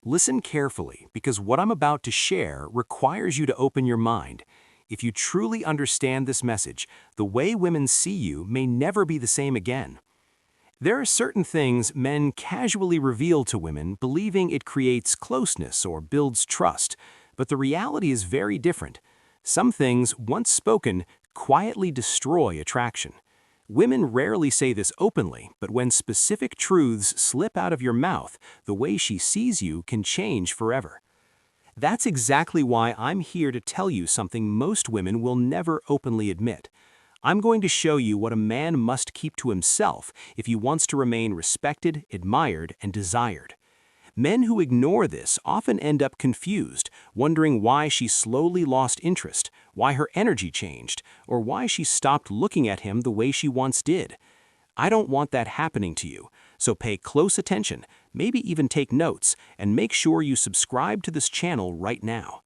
Listen carefully, because what I'm about to share requires you to open your mind. If you truly understand this message, the way women see you may never be the same again. There are certain things men casually reveal to women, believing it creates closeness or builds trust, but the reality is very different. Some things, once spoken, quietly destroy attraction. Women rarely say this openly, but when specific truths slip out of your mouth, the way she sees you can change forever. That's exactly why I'm here to tell you something most women will never openly admit. I'm going to show you what a man must keep to himself if he wants to remain respected, admired, and desired. Men who ignore this often end up confused, wondering why she slowly lost interest, why her energy changed, or why she stopped looking at him the way she once did. I don't want that happening to you, so pay close attention, maybe even take notes, and make sure you subscribe to this channel right now.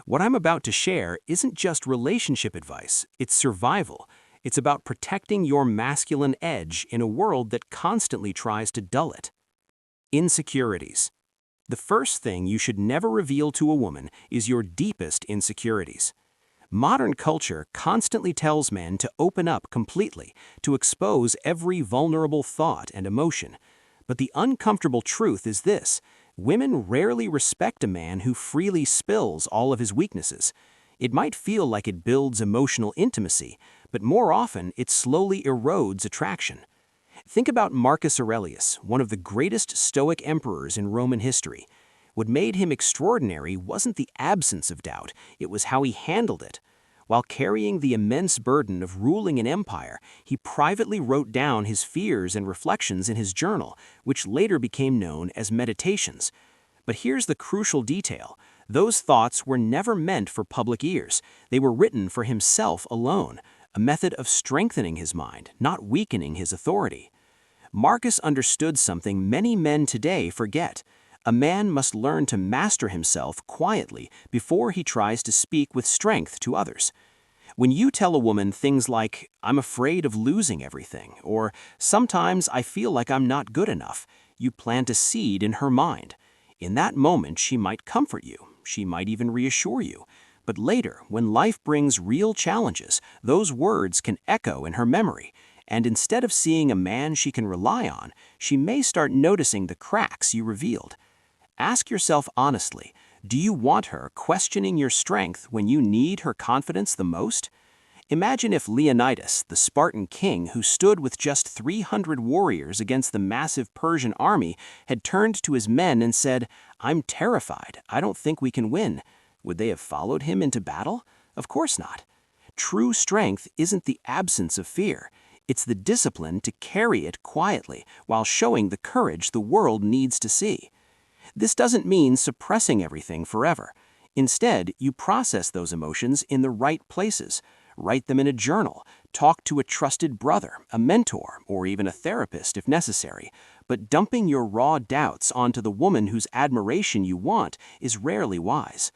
What I'm about to share isn't just relationship advice, it's survival. It's about protecting your masculine edge in a world that constantly tries to dull it. Insecurities. The first thing you should never reveal to a woman is your deepest insecurities. Modern culture constantly tells men to open up completely, to expose every vulnerable thought and emotion. But the uncomfortable truth is this: women rarely respect a man who freely spills all of his weaknesses. It might feel like it builds emotional intimacy, but more often it slowly erodes attraction. Think about Marcus Aurelius, one of the greatest Stoic emperors in Roman history. What made him extraordinary wasn't the absence of doubt, it was how he handled it. While carrying the immense burden of ruling an empire, he privately wrote down his fears and reflections in his journal, which later became known as Meditations. But here's the crucial detail: those thoughts were never meant for public ears. They were written for himself alone, a method of strengthening his mind, not weakening his authority. Marcus understood something many men today forget. A man must learn to master himself quietly before he tries to speak with strength to others. When you tell a woman things like, "I'm afraid of losing everything," or "sometimes I feel like I'm not good enough," you plant a seed in her mind. In that moment, she might comfort you, she might even reassure you. But later, when life brings real challenges, those words can echo in her memory. And instead of seeing a man she can rely on, she may start noticing the cracks you revealed. Ask yourself honestly, do you want her questioning your strength when you need her confidence the most? Imagine if Leonidas, the Spartan king who stood with just 300 warriors against the massive Persian army, had turned to his men and said, "I'm terrified, I don't think we can win." Would they have followed him into battle? Of course not. True strength isn't the absence of fear. It's the discipline to carry it quietly while showing the courage the world needs to see. This doesn't mean suppressing everything forever. Instead, you process those emotions in the right places. Write them in a journal, talk to a trusted brother, a mentor, or even a therapist if necessary. But dumping your raw doubts onto the woman whose admiration you want is rarely wise.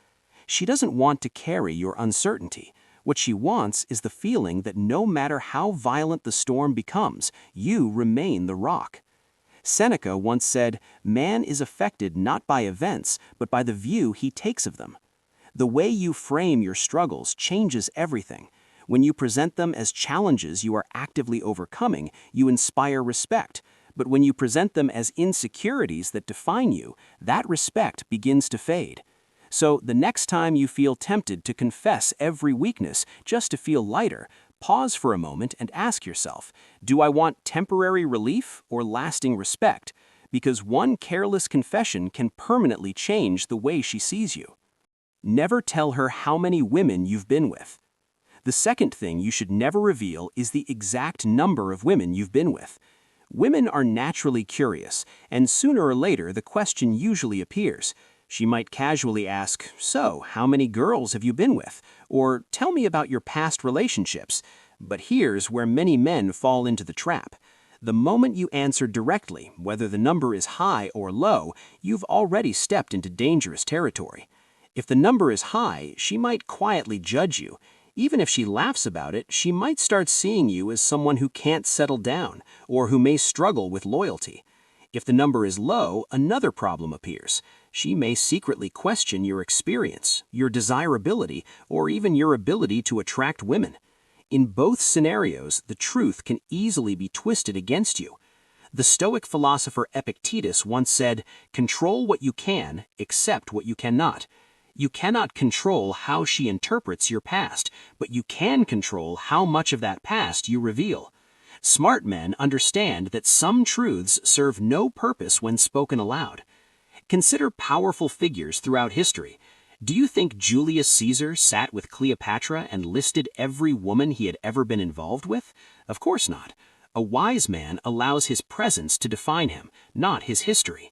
She doesn't want to carry your uncertainty. What she wants is the feeling that no matter how violent the storm becomes, you remain the rock. Seneca once said, "Man is affected not by events, but by the view he takes of them." The way you frame your struggles changes everything. When you present them as challenges you are actively overcoming, you inspire respect. But when you present them as insecurities that define you, that respect begins to fade. So the next time you feel tempted to confess every weakness just to feel lighter, pause for a moment and ask yourself, do I want temporary relief or lasting respect? Because one careless confession can permanently change the way she sees you. Never tell her how many women you've been with. The second thing you should never reveal is the exact number of women you've been with. Women are naturally curious, and sooner or later the question usually appears. She might casually ask, "So, how many girls have you been with?" Or, "Tell me about your past relationships." But here's where many men fall into the trap. The moment you answer directly, whether the number is high or low, you've already stepped into dangerous territory. If the number is high, she might quietly judge you. Even if she laughs about it, she might start seeing you as someone who can't settle down, or who may struggle with loyalty. If the number is low, another problem appears. She may secretly question your experience, your desirability, or even your ability to attract women. In both scenarios, the truth can easily be twisted against you. The Stoic philosopher Epictetus once said, "Control what you can, accept what you cannot." You cannot control how she interprets your past, but you can control how much of that past you reveal. Smart men understand that some truths serve no purpose when spoken aloud. Consider powerful figures throughout history. Do you think Julius Caesar sat with Cleopatra and listed every woman he had ever been involved with? Of course not. A wise man allows his presence to define him, not his history.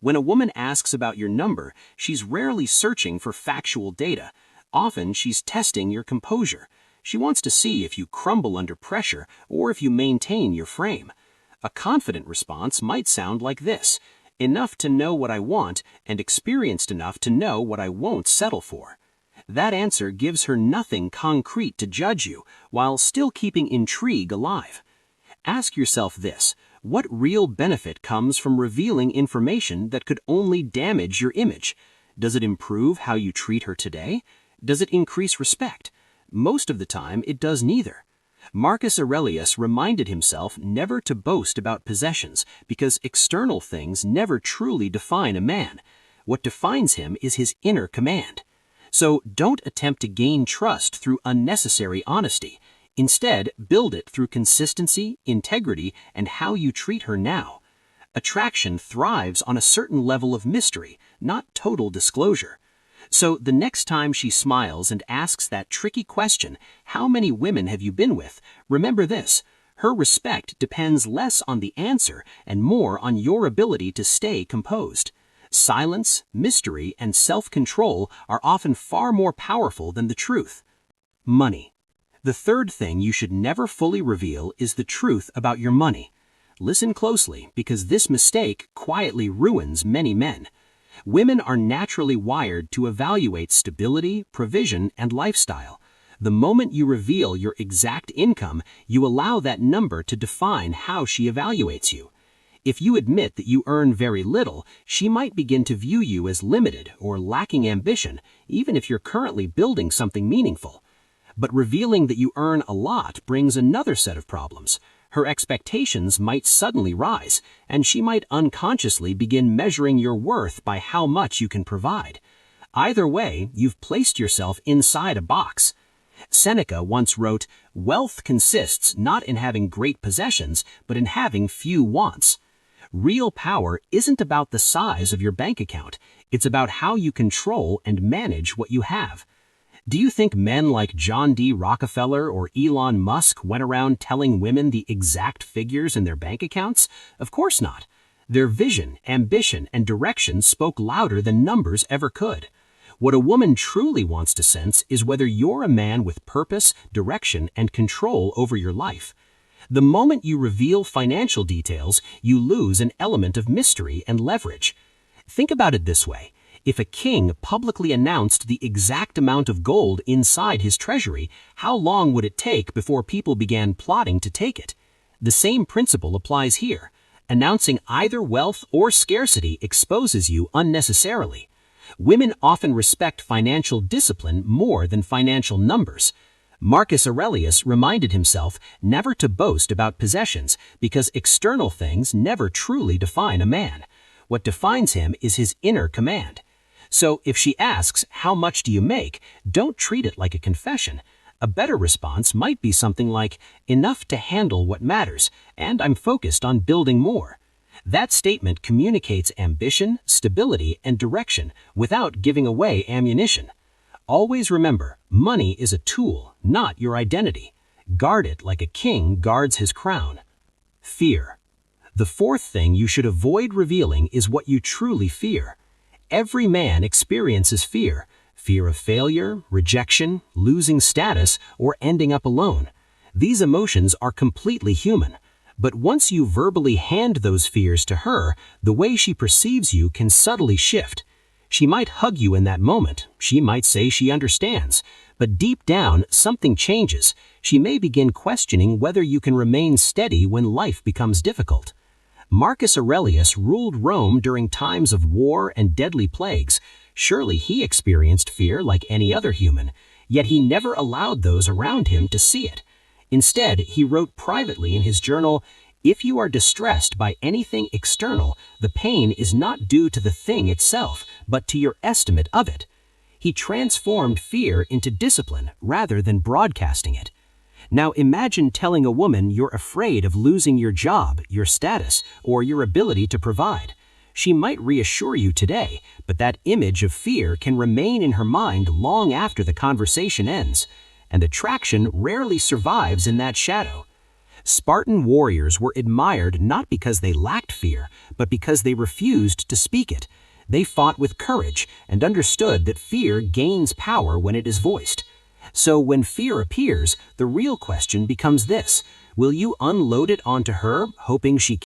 When a woman asks about your number, she's rarely searching for factual data. Often she's testing your composure. She wants to see if you crumble under pressure or if you maintain your frame. A confident response might sound like this: enough to know what I want and experienced enough to know what I won't settle for. That answer gives her nothing concrete to judge you while still keeping intrigue alive. Ask yourself this: what real benefit comes from revealing information that could only damage your image? Does it improve how you treat her today? Does it increase respect? Most of the time, it does neither. Marcus Aurelius reminded himself never to boast about possessions because external things never truly define a man. What defines him is his inner command. So don't attempt to gain trust through unnecessary honesty. Instead, build it through consistency, integrity, and how you treat her now. Attraction thrives on a certain level of mystery, not total disclosure. So the next time she smiles and asks that tricky question, "How many women have you been with?" remember this: her respect depends less on the answer and more on your ability to stay composed. Silence, mystery, and self-control are often far more powerful than the truth. Money. The third thing you should never fully reveal is the truth about your money. Listen closely, because this mistake quietly ruins many men. Women are naturally wired to evaluate stability, provision, and lifestyle. The moment you reveal your exact income, you allow that number to define how she evaluates you. If you admit that you earn very little, she might begin to view you as limited or lacking ambition, even if you're currently building something meaningful. But revealing that you earn a lot brings another set of problems. Her expectations might suddenly rise, and she might unconsciously begin measuring your worth by how much you can provide. Either way, you've placed yourself inside a box. Seneca once wrote, "Wealth consists not in having great possessions, but in having few wants." Real power isn't about the size of your bank account. It's about how you control and manage what you have. Do you think men like John D. Rockefeller or Elon Musk went around telling women the exact figures in their bank accounts? Of course not. Their vision, ambition, and direction spoke louder than numbers ever could. What a woman truly wants to sense is whether you're a man with purpose, direction, and control over your life. The moment you reveal financial details, you lose an element of mystery and leverage. Think about it this way. If a king publicly announced the exact amount of gold inside his treasury, how long would it take before people began plotting to take it? The same principle applies here. Announcing either wealth or scarcity exposes you unnecessarily. Women often respect financial discipline more than financial numbers. Marcus Aurelius reminded himself never to boast about possessions because external things never truly define a man. What defines him is his inner command. So if she asks, "How much do you make?" don't treat it like a confession. A better response might be something like, "Enough to handle what matters, and I'm focused on building more." That statement communicates ambition, stability, and direction without giving away ammunition. Always remember, money is a tool, not your identity. Guard it like a king guards his crown. Fear. The fourth thing you should avoid revealing is what you truly fear. Every man experiences fear. Fear of failure, rejection, losing status, or ending up alone. These emotions are completely human. But once you verbally hand those fears to her, the way she perceives you can subtly shift. She might hug you in that moment. She might say she understands. But deep down, something changes. She may begin questioning whether you can remain steady when life becomes difficult. Marcus Aurelius ruled Rome during times of war and deadly plagues. Surely he experienced fear like any other human, yet he never allowed those around him to see it. Instead, he wrote privately in his journal, "If you are distressed by anything external, the pain is not due to the thing itself, but to your estimate of it." He transformed fear into discipline rather than broadcasting it. Now imagine telling a woman you're afraid of losing your job, your status, or your ability to provide. She might reassure you today, but that image of fear can remain in her mind long after the conversation ends, and attraction rarely survives in that shadow. Spartan warriors were admired not because they lacked fear, but because they refused to speak it. They fought with courage and understood that fear gains power when it is voiced. So when fear appears, the real question becomes this: will you unload it onto her, hoping she